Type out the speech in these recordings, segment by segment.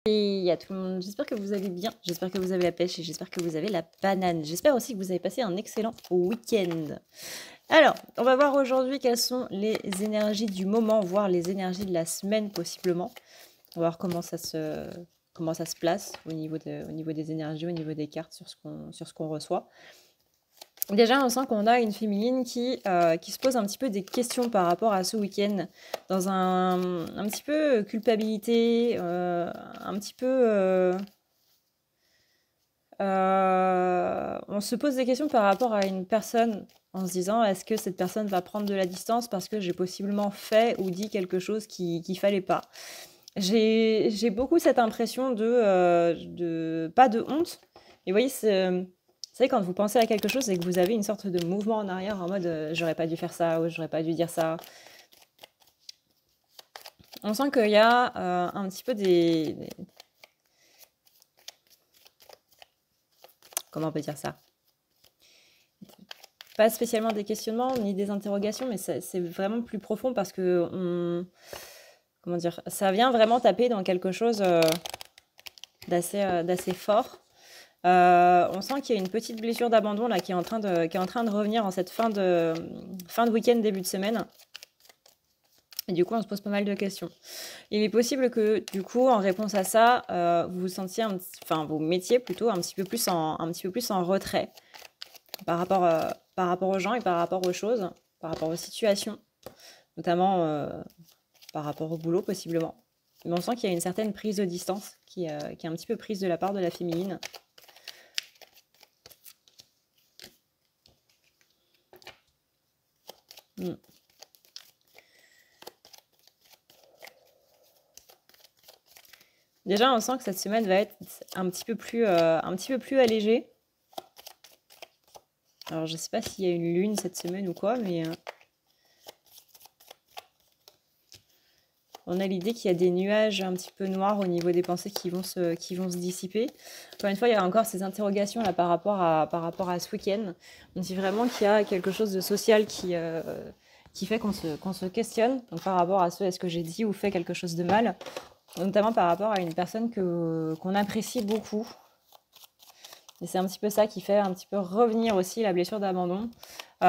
Et à tout le monde, j'espère que vous allez bien, j'espère que vous avez la pêche et j'espère que vous avez la banane. J'espère aussi que vous avez passé un excellent week-end. Alors, on va voir aujourd'hui quelles sont les énergies du moment, voire les énergies de la semaine possiblement. On va voir comment ça se place au niveau des énergies, au niveau des cartes sur ce qu'on reçoit. Déjà, on sent qu'on a une féminine qui se pose un petit peu des questions par rapport à ce week-end, dans un petit peu culpabilité, un petit peu... on se pose des questions par rapport à une personne en se disant est-ce que cette personne va prendre de la distance parce que j'ai possiblement fait ou dit quelque chose qu'il fallait pas. J'ai beaucoup cette impression de pas de honte. Et vous voyez, c'est vrai, quand vous pensez à quelque chose et que vous avez une sorte de mouvement en arrière en mode j'aurais pas dû faire ça ou j'aurais pas dû dire ça. On sent qu'il y a un petit peu comment on peut dire ça? Pas spécialement des questionnements ni des interrogations, mais c'est vraiment plus profond parce que comment dire? Ça vient vraiment taper dans quelque chose d'assez fort. On sent qu'il y a une petite blessure d'abandon là qui est en train de revenir en cette fin de week-end, début de semaine. Et du coup, on se pose pas mal de questions. Il est possible que, du coup, en réponse à ça, vous vous sentiez, vous mettiez plutôt un petit peu plus en retrait par rapport aux gens et par rapport aux choses, par rapport aux situations, notamment par rapport au boulot possiblement. Mais on sent qu'il y a une certaine prise de distance qui est un petit peu prise de la part de la féminine. Déjà, on sent que cette semaine va être un petit peu plus allégée. Alors, je sais pas s'il y a une lune cette semaine ou quoi, mais on a l'idée qu'il y a des nuages un petit peu noirs au niveau des pensées qui vont se dissiper. Encore une fois, il y a encore ces interrogations là par rapport à ce week-end. On dit vraiment qu'il y a quelque chose de social qui fait qu'on se questionne. Donc, par rapport à ce est-ce que j'ai dit ou fait quelque chose de mal, notamment par rapport à une personne qu'on apprécie beaucoup. Et c'est un petit peu ça qui fait un petit peu revenir aussi la blessure d'abandon. J'ai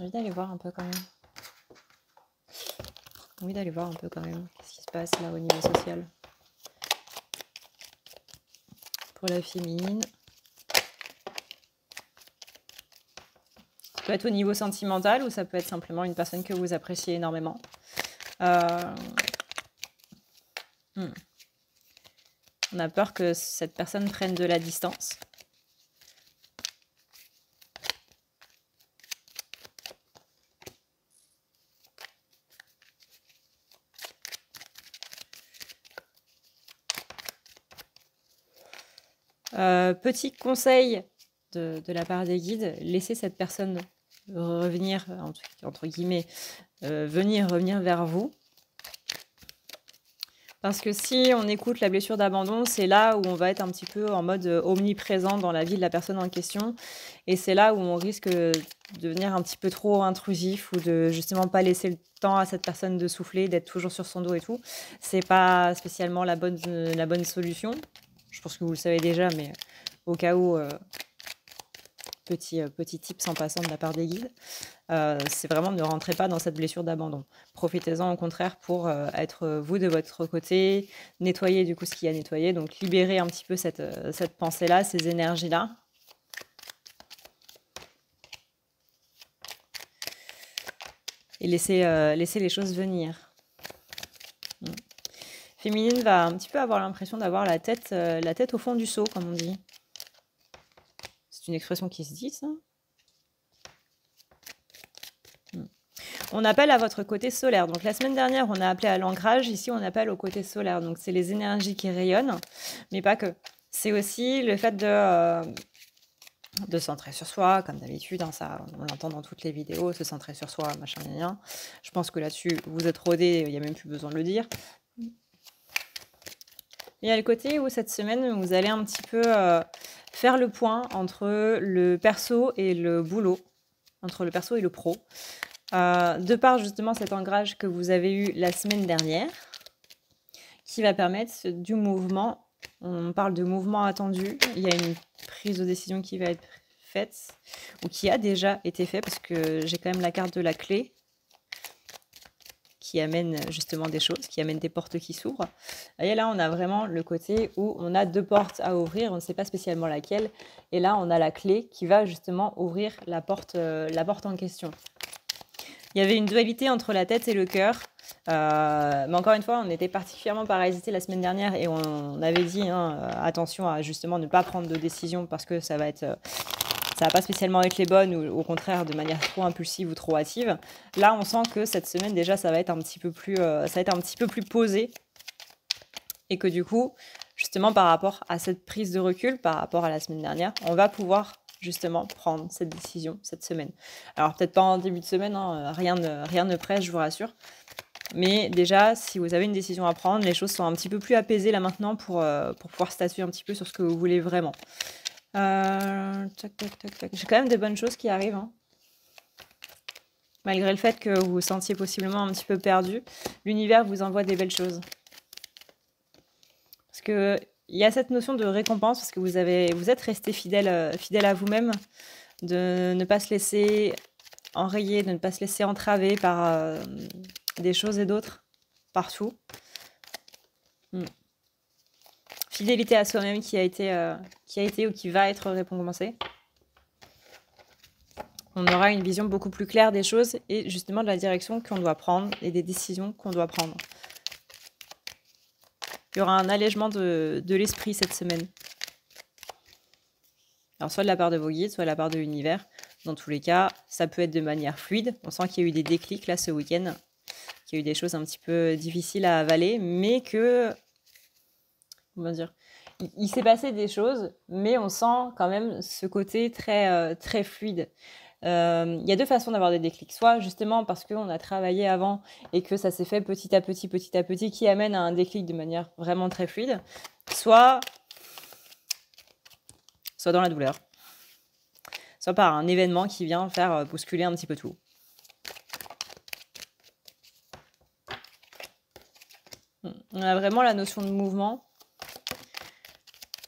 envie d'aller voir un peu quand même. Qu'est-ce qui se passe là au niveau social. Pour la féminine. Ça peut être au niveau sentimental ou ça peut être simplement une personne que vous appréciez énormément. On a peur que cette personne prenne de la distance. Petit conseil de la part des guides, laissez cette personne revenir, entre guillemets, revenir vers vous. Parce que si on écoute la blessure d'abandon, c'est là où on va être un petit peu en mode omniprésent dans la vie de la personne en question. Et c'est là où on risque de devenir un petit peu trop intrusif ou de justement pas laisser le temps à cette personne de souffler, d'être toujours sur son dos et tout. C'est pas spécialement la bonne solution. Je pense que vous le savez déjà, mais au cas où, petit tips en passant de la part des guides, c'est vraiment ne rentrez pas dans cette blessure d'abandon. Profitez-en au contraire pour être vous de votre côté, nettoyer du coup ce qu'il y a à nettoyer, donc libérer un petit peu cette pensée-là, ces énergies-là. Et laisser les choses venir. Féminine va un petit peu avoir l'impression d'avoir la tête au fond du seau, comme on dit. C'est une expression qui se dit, ça. On appelle à votre côté solaire. Donc la semaine dernière, on a appelé à l'ancrage. Ici, on appelle au côté solaire. Donc c'est les énergies qui rayonnent, mais pas que. C'est aussi le fait de centrer sur soi, comme d'habitude. Hein, ça, on l'entend dans toutes les vidéos, se centrer sur soi, machin, rien. Je pense que là-dessus, vous êtes rodés, il n'y a même plus besoin de le dire. Il y a le côté où cette semaine, vous allez un petit peu faire le point entre le perso et le boulot, entre le perso et le pro. de par justement cet ancrage que vous avez eu la semaine dernière, qui va permettre du mouvement. On parle de mouvement attendu. Il y a une prise de décision qui va être faite, ou qui a déjà été faite, parce que j'ai quand même la carte de la clé, qui amène justement des choses, qui amène des portes qui s'ouvrent. Et là, on a vraiment le côté où on a 2 portes à ouvrir, on ne sait pas spécialement laquelle. Et là, on a la clé qui va justement ouvrir la porte en question. Il y avait une dualité entre la tête et le cœur. Mais encore une fois, on était particulièrement parasité la semaine dernière et on avait dit attention à justement ne pas prendre de décision parce que ça va pas spécialement être les bonnes ou au contraire de manière trop impulsive ou trop hâtive. Là, on sent que cette semaine déjà, ça va être un petit peu plus posé et que du coup, justement par rapport à cette prise de recul, par rapport à la semaine dernière, on va pouvoir justement prendre cette décision cette semaine. Alors peut-être pas en début de semaine, rien ne presse, je vous rassure. Mais déjà, si vous avez une décision à prendre, les choses sont un petit peu plus apaisées là maintenant pour pouvoir statuer un petit peu sur ce que vous voulez vraiment. Tac. J'ai quand même des bonnes choses qui arrivent. Malgré le fait que vous vous sentiez possiblement un petit peu perdu, l'univers vous envoie des belles choses. Parce que il y a cette notion de récompense, parce que vous êtes resté fidèle à vous-même, de ne pas se laisser enrayer, de ne pas se laisser entraver par des choses et d'autres, partout. Fidélité à soi-même qui a été ou qui va être récompensée. On aura une vision beaucoup plus claire des choses et justement de la direction qu'on doit prendre et des décisions qu'on doit prendre. Il y aura un allègement de l'esprit cette semaine. Alors soit de la part de vos guides, soit de la part de l'univers. Dans tous les cas, ça peut être de manière fluide. On sent qu'il y a eu des déclics là ce week-end, qu'il y a eu des choses un petit peu difficiles à avaler, mais que... Comment dire ? Il s'est passé des choses, mais on sent quand même ce côté très, très fluide. Il y a 2 façons d'avoir des déclics. Soit justement parce qu'on a travaillé avant et que ça s'est fait petit à petit, qui amène à un déclic de manière vraiment très fluide. Soit dans la douleur. Soit par un événement qui vient faire bousculer un petit peu tout. On a vraiment la notion de mouvement.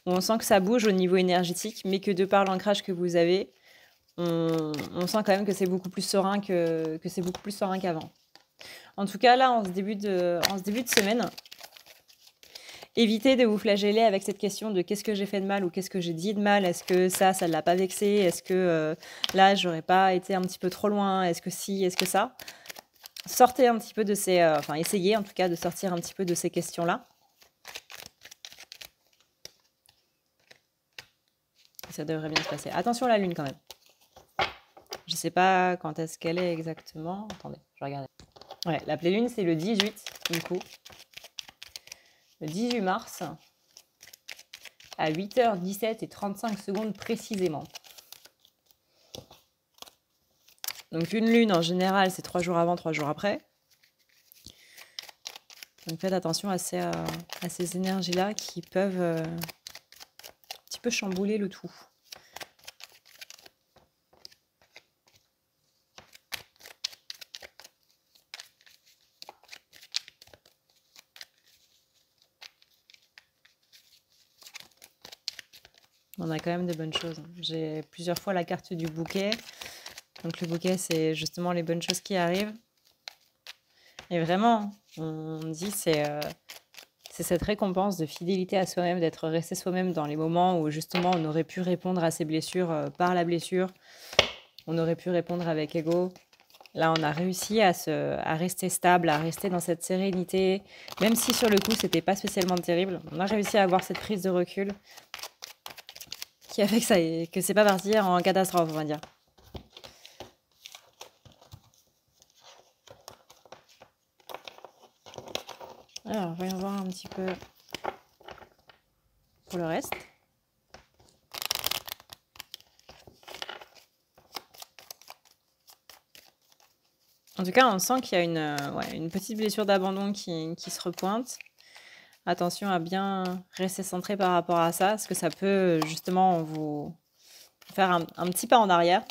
On sent que ça bouge au niveau énergétique, mais que de par l'ancrage que vous avez, on sent quand même que c'est beaucoup plus serein qu'avant. En tout cas, là, en ce début de semaine, évitez de vous flageller avec cette question de qu'est-ce que j'ai fait de mal ou qu'est-ce que j'ai dit de mal. Est-ce que ça ne l'a pas vexé? Est-ce que là, j'aurais pas été un petit peu trop loin? Est-ce que si? Est-ce que ça? Sortez un petit peu de ces... essayez en tout cas de sortir un petit peu de ces questions-là. Ça devrait bien se passer. Attention à la lune quand même. Je sais pas quand est-ce qu'elle est exactement. Attendez, je vais regarder. Ouais, la pleine lune, c'est le 18, du coup. Le 18 mars, à 8h17 et 35 secondes précisément. Donc une lune, en général, c'est 3 jours avant, 3 jours après. Donc faites attention à ces énergies-là qui peuvent un petit peu chambouler le tout. On a quand même de bonnes choses. J'ai plusieurs fois la carte du bouquet. Donc le bouquet, c'est justement les bonnes choses qui arrivent. Et vraiment, on dit c'est cette récompense de fidélité à soi-même, d'être resté soi-même dans les moments où justement on aurait pu répondre à ses blessures par la blessure. On aurait pu répondre avec ego. Là, on a réussi à rester stable, à rester dans cette sérénité. Même si sur le coup, c'était pas spécialement terrible. On a réussi à avoir cette prise de recul qui a fait que c'est pas parti en catastrophe, on va dire. Alors, voyons voir un petit peu pour le reste. En tout cas, on sent qu'il y a une petite blessure d'abandon qui se repointe. Attention à bien rester centré par rapport à ça, parce que ça peut justement vous faire un petit pas en arrière.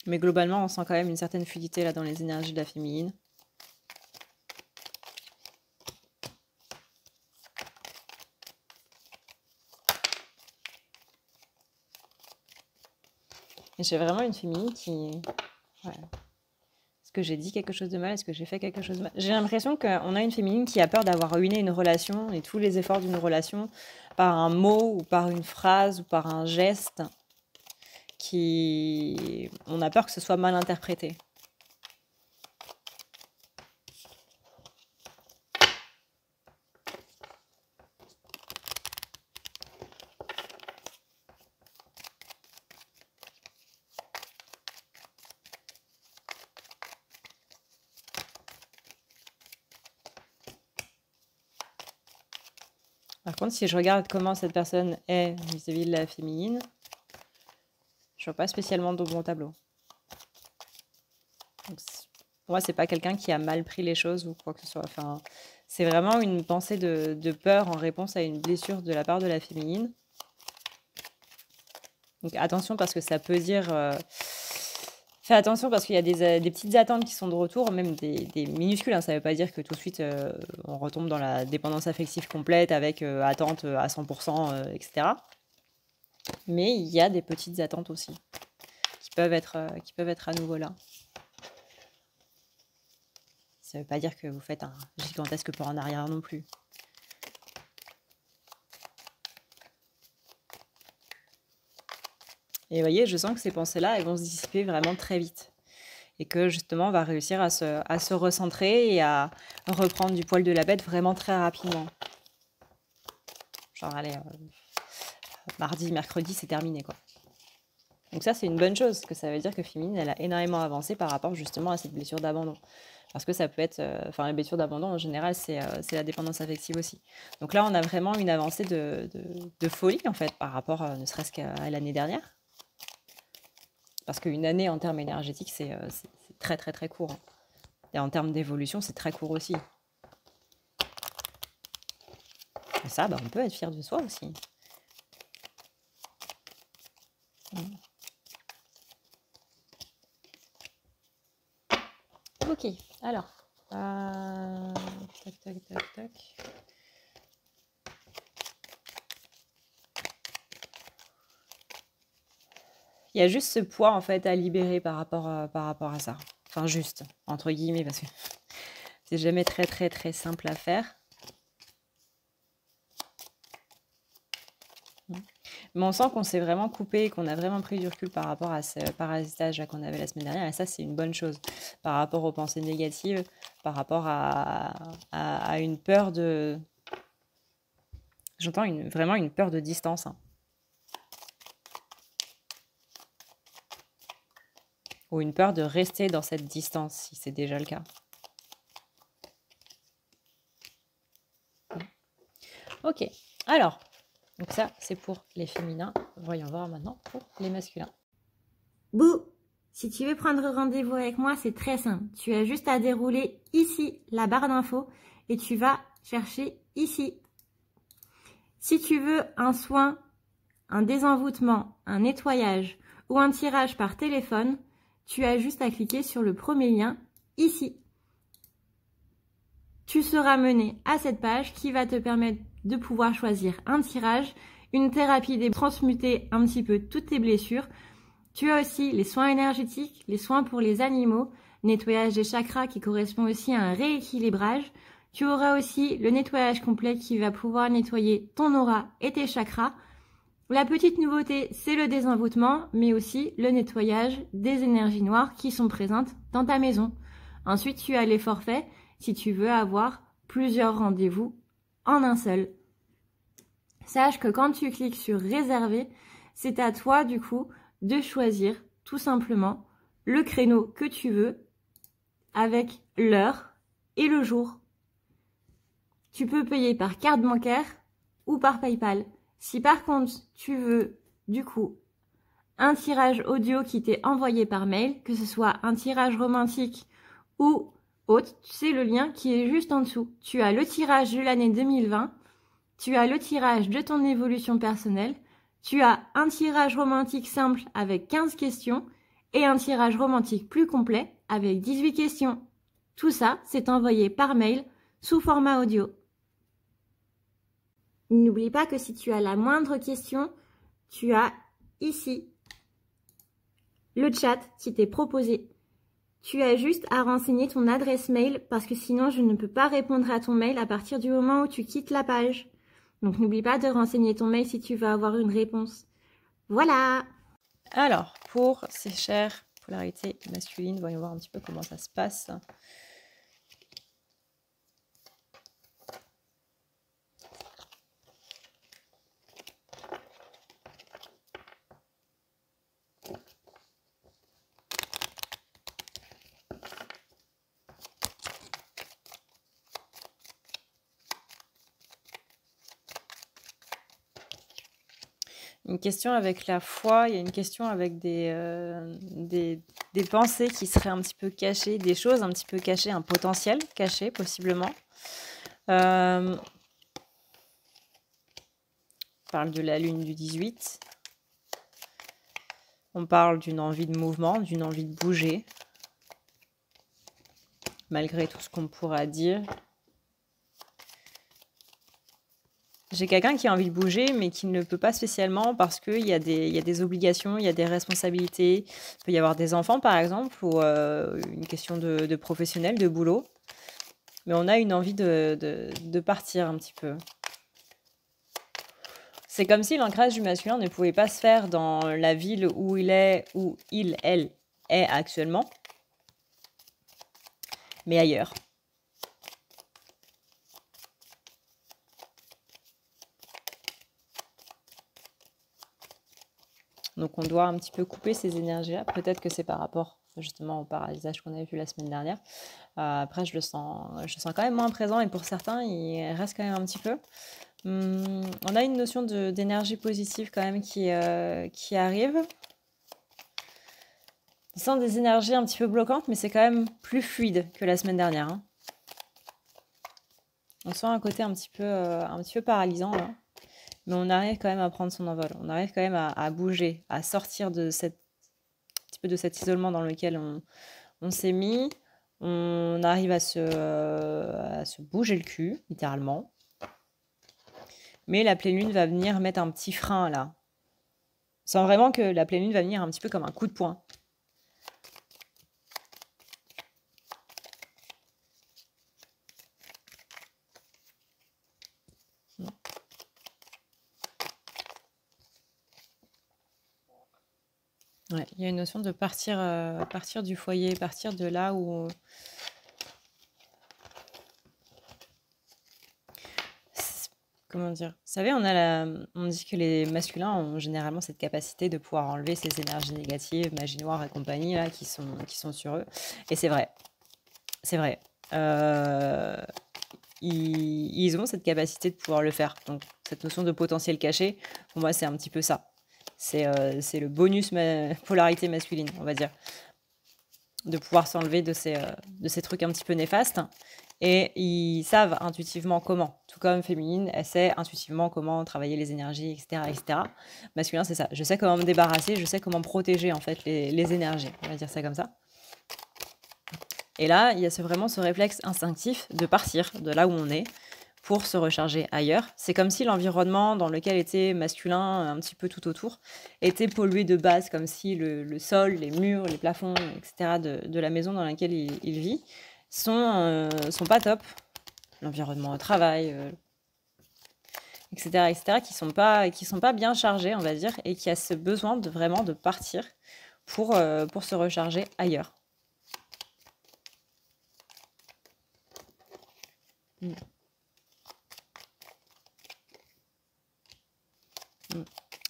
Mais globalement, on sent quand même une certaine fluidité là dans les énergies de la féminine. Et j'ai vraiment une féminine qui... Ouais. Est-ce que j'ai dit quelque chose de mal? Est-ce que j'ai fait quelque chose de mal? J'ai l'impression qu'on a une féminine qui a peur d'avoir ruiné une relation et tous les efforts d'une relation par un mot ou par une phrase ou par un geste qui... On a peur que ce soit mal interprété. Par contre, si je regarde comment cette personne est vis-à-vis de la féminine, je vois pas spécialement de bon tableau. Donc, pour moi, c'est pas quelqu'un qui a mal pris les choses ou quoi que ce soit. Enfin, c'est vraiment une pensée de peur en réponse à une blessure de la part de la féminine. Donc attention parce que ça peut dire... Fais attention parce qu'il y a des petites attentes qui sont de retour, même des minuscules. Hein. Ça ne veut pas dire que tout de suite on retombe dans la dépendance affective complète avec attente à 100%, etc. Mais il y a des petites attentes aussi qui peuvent être à nouveau là. Ça ne veut pas dire que vous faites un gigantesque pas en arrière non plus. Et vous voyez, je sens que ces pensées-là, elles vont se dissiper vraiment très vite. Et que justement, on va réussir à se recentrer et à reprendre du poil de la bête vraiment très rapidement. Genre, allez, mardi, mercredi, c'est terminé, quoi. Donc ça, c'est une bonne chose, parce que ça veut dire que féminine, elle a énormément avancé par rapport justement à cette blessure d'abandon. Parce que ça peut être... Enfin, la blessure d'abandon, en général, c'est la dépendance affective aussi. Donc là, on a vraiment une avancée de folie, en fait, par rapport ne serait-ce qu'à l'année dernière. Parce qu'une année en termes énergétiques, c'est très très très court. Hein. Et en termes d'évolution, c'est très court aussi. Et ça, on peut être fier de soi aussi. Ok, alors. Tac, tac, tac, tac. Il y a juste ce poids en fait à libérer par rapport à ça. Enfin juste, entre guillemets, parce que c'est jamais très très très simple à faire. Mais on sent qu'on s'est vraiment coupé, qu'on a vraiment pris du recul par rapport à ce parasitage qu'on avait la semaine dernière. Et ça, c'est une bonne chose. Par rapport aux pensées négatives, par rapport à une peur de... J'entends vraiment une peur de distance. Hein. Ou une peur de rester dans cette distance, si c'est déjà le cas. Ok, alors, donc ça, c'est pour les féminins. Voyons voir maintenant pour les masculins. Bouh! Si tu veux prendre rendez-vous avec moi, c'est très simple. Tu as juste à dérouler ici la barre d'infos et tu vas chercher ici. Si tu veux un soin, un désenvoûtement, un nettoyage ou un tirage par téléphone, tu as juste à cliquer sur le premier lien ici. Tu seras mené à cette page qui va te permettre de pouvoir choisir un tirage, une thérapie transmuter un petit peu toutes tes blessures. Tu as aussi les soins énergétiques, les soins pour les animaux, nettoyage des chakras qui correspond aussi à un rééquilibrage. Tu auras aussi le nettoyage complet qui va pouvoir nettoyer ton aura et tes chakras. La petite nouveauté, c'est le désenvoûtement, mais aussi le nettoyage des énergies noires qui sont présentes dans ta maison. Ensuite, tu as les forfaits si tu veux avoir plusieurs rendez-vous en un seul. Sache que quand tu cliques sur réserver, c'est à toi du coup de choisir tout simplement le créneau que tu veux avec l'heure et le jour. Tu peux payer par carte bancaire ou par PayPal. Si par contre tu veux du coup un tirage audio qui t'est envoyé par mail, que ce soit un tirage romantique ou autre, c'est le lien qui est juste en dessous. Tu as le tirage de l'année 2020, tu as le tirage de ton évolution personnelle, tu as un tirage romantique simple avec 15 questions et un tirage romantique plus complet avec 18 questions. Tout ça, c'est envoyé par mail sous format audio. N'oublie pas que si tu as la moindre question, tu as ici le chat qui t'est proposé. Tu as juste à renseigner ton adresse mail parce que sinon je ne peux pas répondre à ton mail à partir du moment où tu quittes la page. Donc n'oublie pas de renseigner ton mail si tu veux avoir une réponse. Voilà! Alors, pour ces chères polarités masculines, voyons voir un petit peu comment ça se passe. Une question avec la foi, il y a une question avec des pensées qui seraient un petit peu cachées, des choses un petit peu cachées, un potentiel caché possiblement. On parle de la lune du 18. On parle d'une envie de mouvement, d'une envie de bouger, malgré tout ce qu'on pourra dire. J'ai quelqu'un qui a envie de bouger, mais qui ne le peut pas spécialement parce qu'il y a des obligations, il y a des responsabilités. Il peut y avoir des enfants, par exemple, ou une question de professionnel, de boulot. Mais on a une envie de partir un petit peu. C'est comme si l'ancrage du masculin ne pouvait pas se faire dans la ville où elle est actuellement, mais ailleurs. Donc on doit un petit peu couper ces énergies-là. Peut-être que c'est par rapport justement au paralysage qu'on avait vu la semaine dernière. Après, je le sens quand même moins présent et pour certains, il reste quand même un petit peu. On a une notion d'énergie positive quand même qui arrive. On sent des énergies un petit peu bloquantes, mais c'est quand même plus fluide que la semaine dernière. Hein. On sent un côté un petit peu paralysant là. Mais on arrive quand même à prendre son envol. On arrive quand même à bouger, à sortir de un petit peu de cet isolement dans lequel on s'est mis. On arrive à se bouger le cul, littéralement. Mais la pleine lune va venir mettre un petit frein là. On sent vraiment que la pleine lune va venir un petit peu comme un coup de poing. Ouais, il y a une notion de partir du foyer, partir de là où... Comment dire? Vous savez, on dit que les masculins ont généralement cette capacité de pouvoir enlever ces énergies négatives, magie noire et compagnie, là, qui sont sur eux. Et c'est vrai. C'est vrai. Ils ont cette capacité de pouvoir le faire. Donc, cette notion de potentiel caché, pour moi, c'est un petit peu ça. C'est le bonus polarité masculine, on va dire. De pouvoir s'enlever de ces trucs un petit peu néfastes. Et ils savent intuitivement comment. Tout comme féminine, elle sait intuitivement comment travailler les énergies, etc. etc. Masculin, c'est ça. Je sais comment me débarrasser, je sais comment protéger en fait les énergies. On va dire ça comme ça. Et là, il y a vraiment ce réflexe instinctif de partir de là où on est pour se recharger ailleurs. C'est comme si l'environnement dans lequel était masculin, un petit peu tout autour, était pollué de base, comme si le sol, les murs, les plafonds, etc. de la maison dans laquelle il vit sont pas top. L'environnement au travail, etc., etc., qui sont pas bien chargés, on va dire, et qui a ce besoin vraiment de partir pour se recharger ailleurs.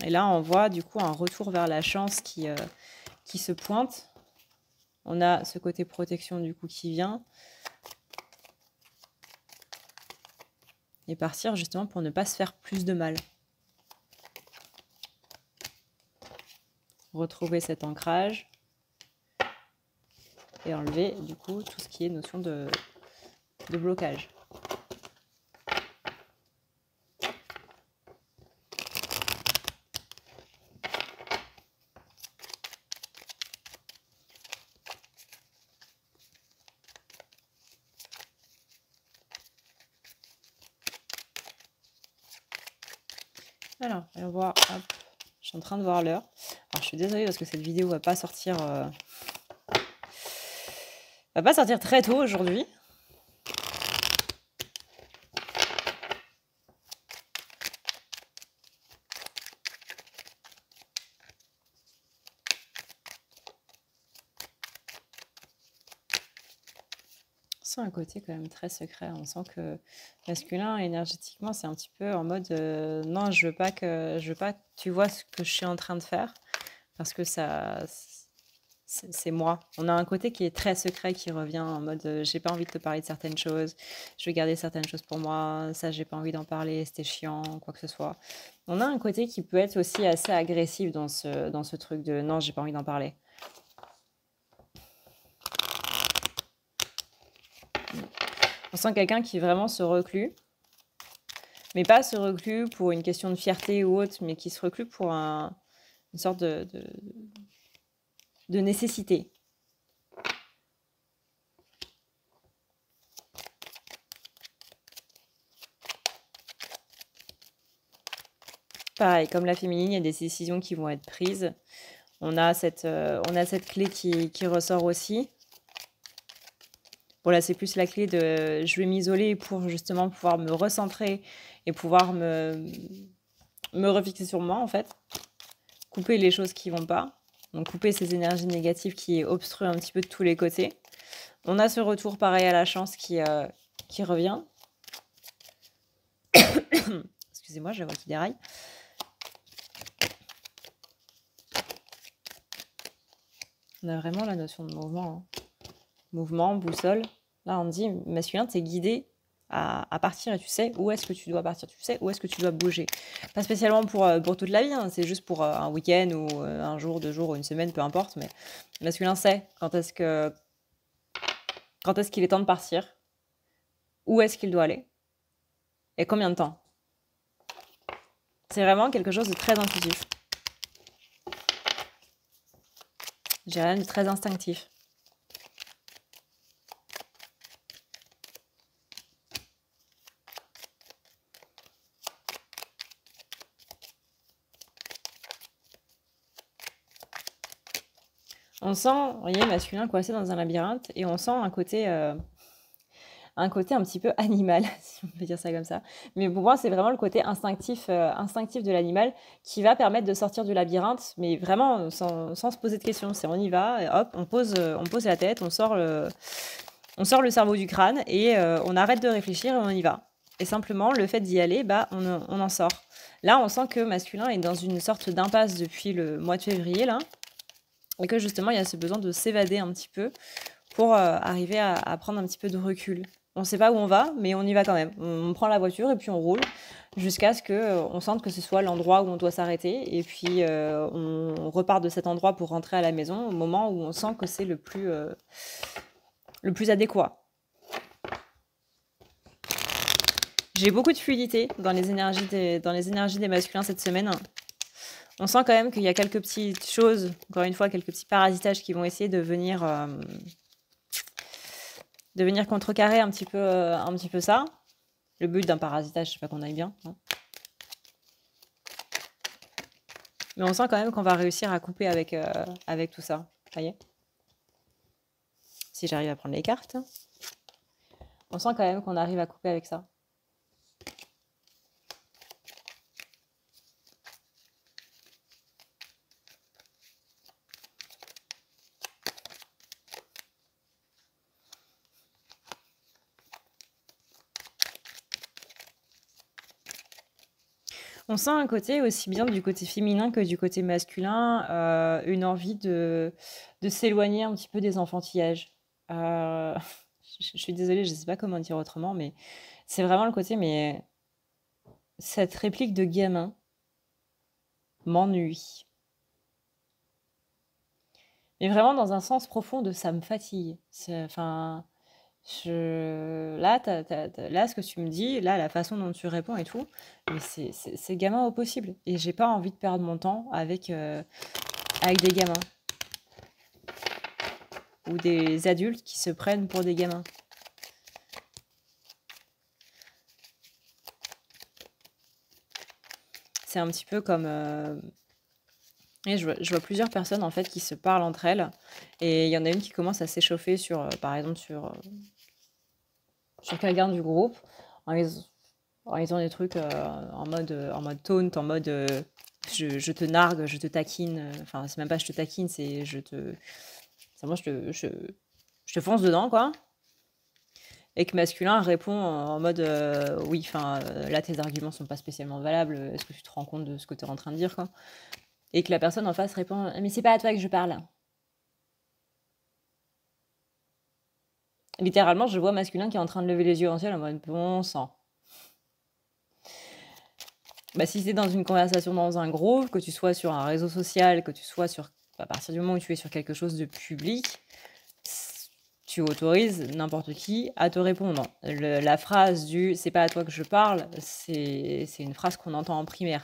Et là, on voit du coup un retour vers la chance qui se pointe. On a ce côté protection du coup qui vient. Et partir justement pour ne pas se faire plus de mal. Retrouver cet ancrage. Et enlever du coup tout ce qui est notion de blocage. Alors, on va voir. Hop, je suis en train de voir l'heure. Alors, je suis désolée parce que cette vidéo va pas sortir... va pas sortir très tôt aujourd'hui. On sent un côté quand même très secret. On sent que masculin, énergétiquement, c'est un petit peu en mode non, je veux pas que tu vois ce que je suis en train de faire parce que ça, c'est moi. On a un côté qui est très secret qui revient en mode j'ai pas envie de te parler de certaines choses, je vais garder certaines choses pour moi, ça j'ai pas envie d'en parler, c'était chiant, quoi que ce soit. On a un côté qui peut être aussi assez agressif dans ce truc de non, j'ai pas envie d'en parler. On sent quelqu'un qui vraiment se reclus, mais pas se reclus pour une question de fierté ou autre, mais qui se reclus pour une sorte de nécessité. Pareil, comme la féminine, il y a des décisions qui vont être prises. On a cette clé qui ressort aussi. Bon, là, c'est plus la clé de je vais m'isoler pour justement pouvoir me recentrer et pouvoir me refixer sur moi, en fait. Couper les choses qui vont pas. Donc, couper ces énergies négatives qui obstruent un petit peu de tous les côtés. On a ce retour, pareil, à la chance qui revient. Excusez-moi, je la vois qui déraille. On a vraiment la notion de mouvement. Hein. Mouvement, boussole. Là, on dit, masculin, t'es guidé à partir et tu sais où est-ce que tu dois partir, tu sais où est-ce que tu dois bouger. Pas spécialement pour toute la vie, hein, c'est juste pour un week-end ou un jour, 2 jours ou une semaine, peu importe, mais le masculin sait quand est-ce qu'il est temps de partir, où est-ce qu'il doit aller et combien de temps. C'est vraiment quelque chose de très intuitif. J'ai rien de très instinctif. On sent, vous voyez, masculin coincé dans un labyrinthe et on sent un côté un petit peu animal, si on peut dire ça comme ça. Mais pour moi, c'est vraiment le côté instinctif de l'animal qui va permettre de sortir du labyrinthe, mais vraiment sans se poser de questions. C'est on y va, et hop, on pose la tête, on sort le cerveau du crâne et on arrête de réfléchir et on y va. Et simplement, le fait d'y aller, on en sort. Là, on sent que masculin est dans une sorte d'impasse depuis le mois de février, là. Et que justement, il y a ce besoin de s'évader un petit peu pour arriver à prendre un petit peu de recul. On ne sait pas où on va, mais on y va quand même. On prend la voiture et puis on roule jusqu'à ce qu'on sente que ce soit l'endroit où on doit s'arrêter. Et puis on repart de cet endroit pour rentrer à la maison au moment où on sent que c'est le plus adéquat. J'ai beaucoup de fluidité dans les énergies des masculins cette semaine. On sent quand même qu'il y a quelques petites choses, encore une fois, quelques petits parasitages qui vont essayer de venir contrecarrer un petit peu ça. Le but d'un parasitage, c'est pas qu'on aille bien. Hein. Mais on sent quand même qu'on va réussir à couper avec tout ça. Vous voyez ? Si j'arrive à prendre les cartes. On sent quand même qu'on arrive à couper avec ça. On sent un côté aussi bien du côté féminin que du côté masculin, une envie de s'éloigner un petit peu des enfantillages. Je suis désolée, je ne sais pas comment dire autrement, mais c'est vraiment le côté, mais cette réplique de gamin m'ennuie. Mais vraiment dans un sens profond de ça me fatigue. Enfin, là, là, ce que tu me dis, là, la façon dont tu réponds et tout, mais c'est gamin au possible. Et j'ai pas envie de perdre mon temps avec des gamins. Ou des adultes qui se prennent pour des gamins. c'est un petit peu comme... et je vois plusieurs personnes en fait qui se parlent entre elles et il y en a une qui commence à s'échauffer sur, par exemple, sur quelqu'un du groupe en disant des trucs en mode taunt, en mode je te nargue, je te taquine. Enfin, c'est même pas je te taquine, c'est je te. C'est moi, je te fonce dedans, quoi. Et que masculin répond en mode oui, enfin, là, tes arguments sont pas spécialement valables. Est-ce que tu te rends compte de ce que tu es en train de dire, quoi? Et que la personne en face répond mais c'est pas à toi que je parle. Littéralement, je vois masculin qui est en train de lever les yeux en ciel en mode bon sang. Bah, si c'est dans une conversation dans un groupe, que tu sois sur un réseau social, que tu sois sur... À partir du moment où tu es sur quelque chose de public, tu autorises n'importe qui à te répondre. La phrase du c'est pas à toi que je parle, c'est une phrase qu'on entend en primaire.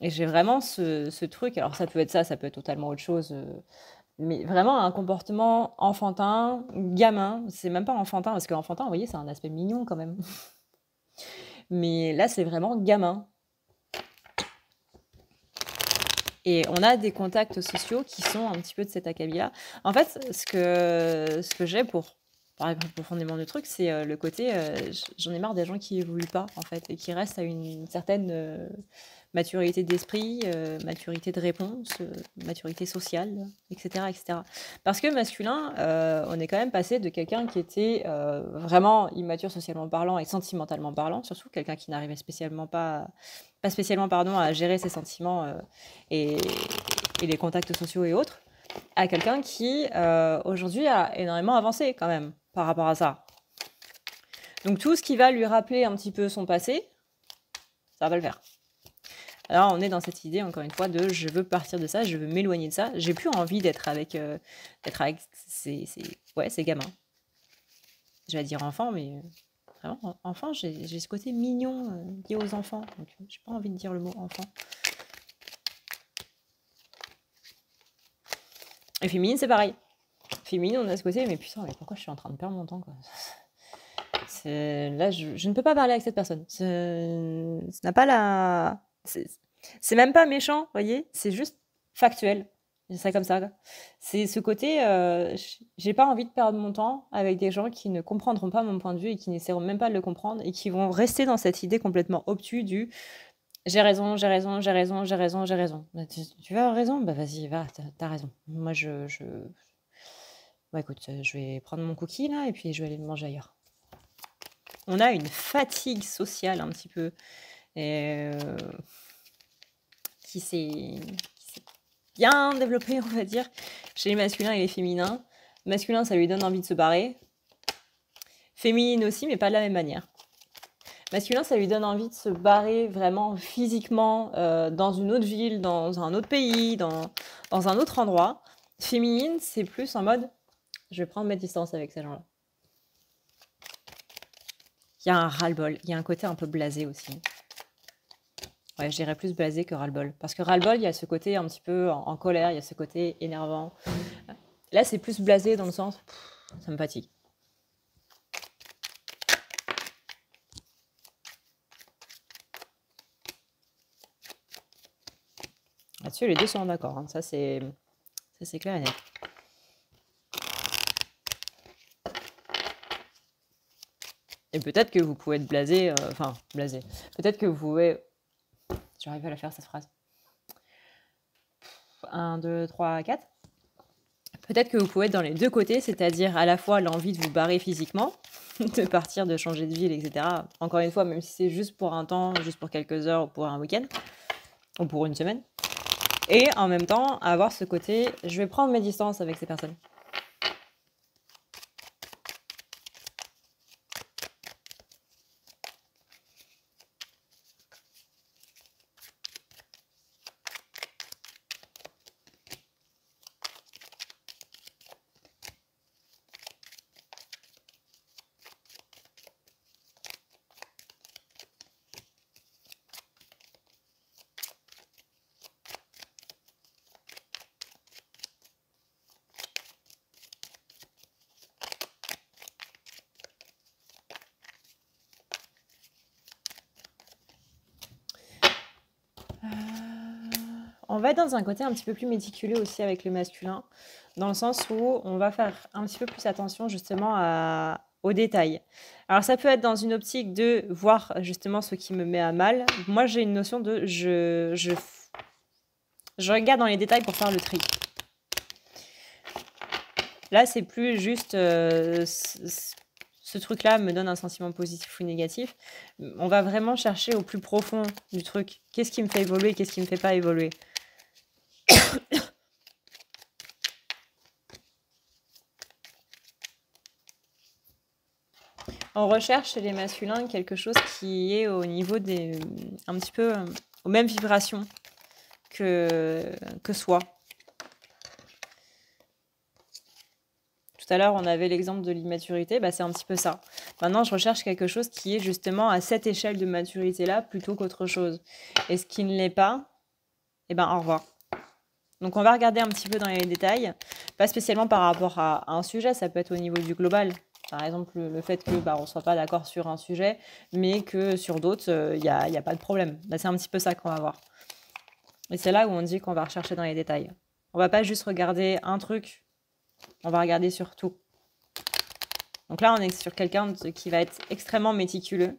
Et j'ai vraiment ce truc, alors ça peut être ça peut être totalement autre chose, mais vraiment un comportement enfantin, gamin. C'est même pas enfantin, parce qu'enfantin, vous voyez, c'est un aspect mignon quand même. Mais là, c'est vraiment gamin. Et on a des contacts sociaux qui sont un petit peu de cet acabit-là. En fait, ce que j'ai pour parler plus profondément du truc, c'est le côté j'en ai marre des gens qui évoluent pas, en fait, et qui restent à une certaine maturité d'esprit, maturité de réponse, maturité sociale, etc., etc. Parce que masculin, on est quand même passé de quelqu'un qui était vraiment immature socialement parlant et sentimentalement parlant, surtout quelqu'un qui n'arrivait pas spécialement pardon, à gérer ses sentiments et, et les contacts sociaux et autres, à quelqu'un qui aujourd'hui a énormément avancé quand même par rapport à ça. Donc tout ce qui va lui rappeler un petit peu son passé, ça va pas le faire. Alors on est dans cette idée encore une fois de je veux partir de ça, je veux m'éloigner de ça, j'ai plus envie d'être avec ces gamins. Je vais dire enfants, mais vraiment enfant, j'ai ce côté mignon lié aux enfants, donc j'ai pas envie de dire le mot enfant. Et féminine, c'est pareil. Féminine, on a ce côté, mais putain, mais pourquoi je suis en train de perdre mon temps, quoi. Là, je ne peux pas parler avec cette personne. Ça n'a pas la... C'est même pas méchant, vous voyez. C'est juste factuel. C'est ça comme ça, quoi. C'est ce côté, j'ai pas envie de perdre mon temps avec des gens qui ne comprendront pas mon point de vue et qui n'essaieront même pas de le comprendre et qui vont rester dans cette idée complètement obtuse du j'ai raison, j'ai raison, j'ai raison, j'ai raison, j'ai raison. Bah, tu veux avoir raison? Bah vas-y, va, t'as raison. Moi, Bah écoute, je vais prendre mon cookie là et puis je vais aller le manger ailleurs. On a une fatigue sociale un petit peu qui s'est bien développée, on va dire, chez les masculins et les féminins. Masculin, ça lui donne envie de se barrer. Féminine aussi, mais pas de la même manière. Masculin, ça lui donne envie de se barrer vraiment physiquement dans une autre ville, dans un autre pays, dans un autre endroit. Féminine, c'est plus en mode je vais prendre mes distances avec ces gens-là. Il y a un ras-le-bol, il y a un côté un peu blasé aussi. Ouais, je dirais plus blasé que ras-le-bol. Parce que ras-le-bol, il y a ce côté un petit peu en colère, il y a ce côté énervant. Là, c'est plus blasé dans le sens, ça me fatigue. Là-dessus, les deux sont d'accord. Hein. Ça, c'est clair et net. Et peut-être que vous pouvez être blasé, blasé. Peut-être que vous pouvez... J'arrive à la faire, cette phrase. 1, 2, 3, 4. Peut-être que vous pouvez être dans les deux côtés, c'est-à-dire à la fois l'envie de vous barrer physiquement, de partir, de changer de ville, etc. Encore une fois, même si c'est juste pour un temps, juste pour quelques heures, ou pour un week-end, ou pour une semaine. Et en même temps, avoir ce côté, je vais prendre mes distances avec ces personnes. va être dans un côté un petit peu plus méticuleux aussi avec le masculin, dans le sens où on va faire un petit peu plus attention justement aux détails. Alors ça peut être dans une optique de voir justement ce qui me met à mal. Moi j'ai une notion de je regarde dans les détails pour faire le tri. Là c'est plus juste ce truc-là me donne un sentiment positif ou négatif. On va vraiment chercher au plus profond du truc. Qu'est-ce qui me fait évoluer, qu'est-ce qui me fait pas évoluer. On recherche chez les masculins quelque chose qui est au niveau des... un petit peu aux mêmes vibrations que soi. Tout à l'heure, on avait l'exemple de l'immaturité, bah, c'est un petit peu ça. Maintenant, je recherche quelque chose qui est justement à cette échelle de maturité-là plutôt qu'autre chose. Et ce qui ne l'est pas, eh ben, au revoir. Donc, on va regarder un petit peu dans les détails, pas spécialement par rapport à un sujet, ça peut être au niveau du global. Par exemple, le fait que on ne soit pas d'accord sur un sujet, mais que sur d'autres, il n'y a pas de problème. Bah, c'est un petit peu ça qu'on va voir. Et c'est là où on dit qu'on va rechercher dans les détails. On ne va pas juste regarder un truc, on va regarder sur tout. Donc là, on est sur quelqu'un qui va être extrêmement méticuleux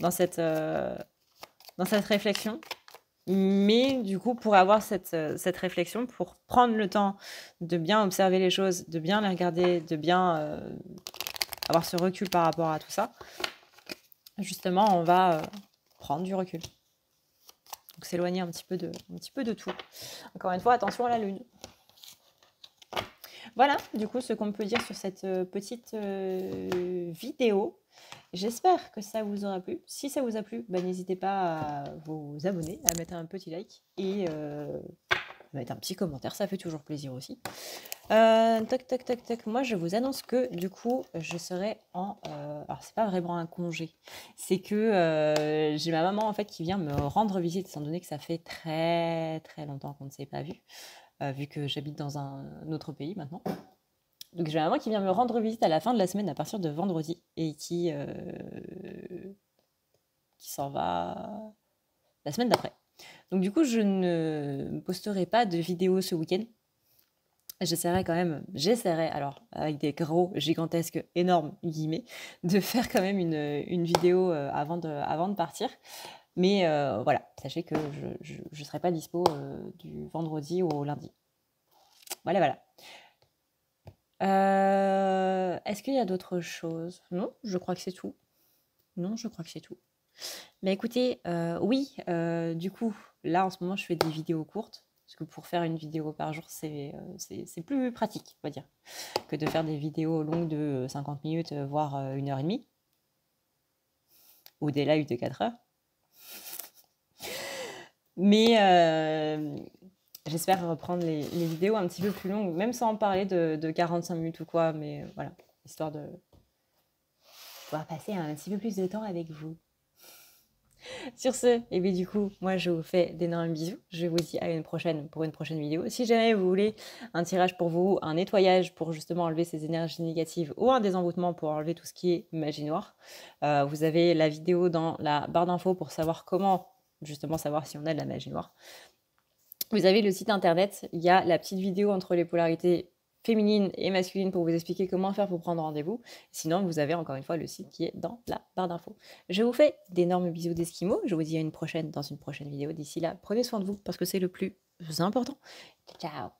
dans cette réflexion. Mais du coup, pour avoir cette réflexion, pour prendre le temps de bien observer les choses, de bien les regarder, de bien avoir ce recul par rapport à tout ça, justement, on va prendre du recul. Donc s'éloigner un petit peu de tout. Encore une fois, attention à la lune. Voilà, du coup, ce qu'on peut dire sur cette petite vidéo. J'espère que ça vous aura plu. Si ça vous a plu, bah, n'hésitez pas à vous abonner, à mettre un petit like et mettre un petit commentaire, ça fait toujours plaisir aussi. Toc, toc, toc, toc. Moi, je vous annonce que du coup, je serai en... alors, c'est pas vraiment un congé. C'est que j'ai ma maman en fait qui vient me rendre visite, étant donné que ça fait très très longtemps qu'on ne s'est pas vu. Vu que j'habite dans un autre pays maintenant. Donc j'ai ma maman qui vient me rendre visite à la fin de la semaine à partir de vendredi et qui s'en va la semaine d'après. Donc du coup je ne posterai pas de vidéo ce week-end. J'essaierai, alors avec des gros, gigantesques, énormes guillemets, de faire quand même une vidéo avant de partir. Mais voilà, sachez que je ne serai pas dispo du vendredi au lundi. Voilà. Est-ce qu'il y a d'autres choses? Non, je crois que c'est tout. Mais écoutez, oui, du coup, là en ce moment je fais des vidéos courtes. Parce que pour faire une vidéo par jour, c'est plus pratique, on va dire, que de faire des vidéos longues de 50 minutes, voire 1h30. Ou des lives de 4 heures. Mais j'espère reprendre les vidéos un petit peu plus longues, même sans parler de 45 minutes ou quoi, mais voilà, histoire de pouvoir passer un petit peu plus de temps avec vous. Sur ce, et bien du coup, moi je vous fais d'énormes bisous. Je vous dis à une prochaine pour une prochaine vidéo. Si jamais vous voulez un tirage pour vous, un nettoyage pour justement enlever ces énergies négatives ou un désenvoûtement pour enlever tout ce qui est magie noire, vous avez la vidéo dans la barre d'infos pour savoir comment justement savoir si on a de la magie noire. Vous avez le site internet, il y a la petite vidéo entre les polarités féminines et masculines pour vous expliquer comment faire pour prendre rendez-vous. Sinon, vous avez encore une fois le site qui est dans la barre d'infos. Je vous fais d'énormes bisous d'Esquimaux. Je vous dis à une prochaine dans une prochaine vidéo. D'ici là, prenez soin de vous parce que c'est le plus important. Ciao.